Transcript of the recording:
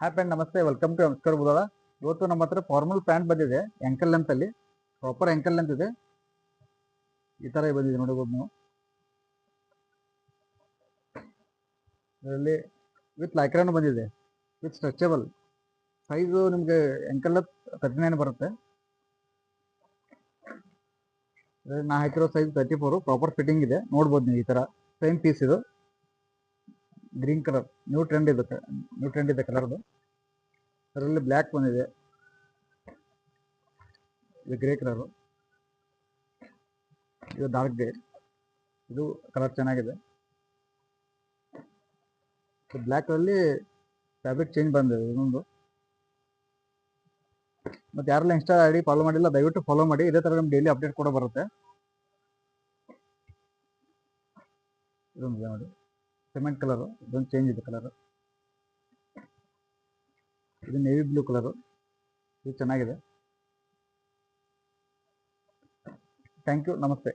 Hi friend, ನಮಸ್ತೆ. Welcome to ನಮಸ್ಕಾರ ಬುದಳ. ಇವತ್ತು ನಮ್ಮ ಹತ್ರ ಫಾರ್ಮಲ್ ಪ್ಯಾಂಟ್ ಬಂದಿದೆ, ಎಂಕಲ್ ಲೆಂತ್ ಅಲ್ಲಿ. ಪ್ರಾಪರ್ ಎಂಕಲ್ ಲೆಂತ್ ಇದೆ. ಈ ತರ ಬಂದಿದೆ, ನೋಡಬಹುದು ನೀವು. ಇದರಲ್ಲಿ ವಿತ್ ಲೈಕ್ರಾನು ಬಂದಿದೆ, ವಿತ್ ಸ್ಟ್ರೆಚಬಲ್. ಸೈಜು ನಿಮಗೆ ಎಂಕಲ್ 39 ಬರುತ್ತೆ. ನಾ ಹಾಕಿರೋ ಸೈಜ್ 34. ಪ್ರಾಪರ್ ಫಿಟ್ಟಿಂಗ್ ಇದೆ, ನೋಡ್ಬೋದು ನೀವು. ಈ ತರ ಸೇಮ್ ಪೀಸ್ ಇದು. ಗ್ರೀನ್ ಕಲರ್ ನ್ಯೂ ಟ್ರೆಂಡ್ ಇದೆ ಕಲರ್ದು. ಅದರಲ್ಲಿ ಬ್ಲ್ಯಾಕ್ ಬಂದಿದೆ, ಇದು ಗ್ರೇ ಕಲರು, ಇದು ಡಾರ್ಕ್ ಗ್ರೇ. ಇದು ಕಲರ್ ಚೆನ್ನಾಗಿದೆ. ಬ್ಲ್ಯಾಕ್ ಅಲ್ಲಿ ಫ್ಯಾಬ್ರಿಕ್ ಚೇಂಜ್ ಬಂದಿದೆ ಇನ್ನೊಂದು. ಮತ್ತೆ ಯಾರೆಲ್ಲ ಇನ್ಸ್ಟಾ ಐಡಿ ಫಾಲೋ ಮಾಡಿಲ್ಲ, ದಯವಿಟ್ಟು ಫಾಲೋ ಮಾಡಿ. ಇದೇ ತರ ನಮ್ಗೆ ಡೈಲಿ ಅಪ್ಡೇಟ್ ಕೂಡ ಬರುತ್ತೆ. ಇದೊಂದು ನೋಡಿ, ಸಿಮೆಂಟ್ ಕಲರ್, ಇದೊಂದು ಚೇಂಜ್ ಇದೆ ಕಲರ್. ಇದು ನೇವಿ ಬ್ಲೂ ಕಲರ್, ಇದು ಚೆನ್ನಾಗಿದೆ. ಥ್ಯಾಂಕ್ ಯು, ನಮಸ್ತೆ.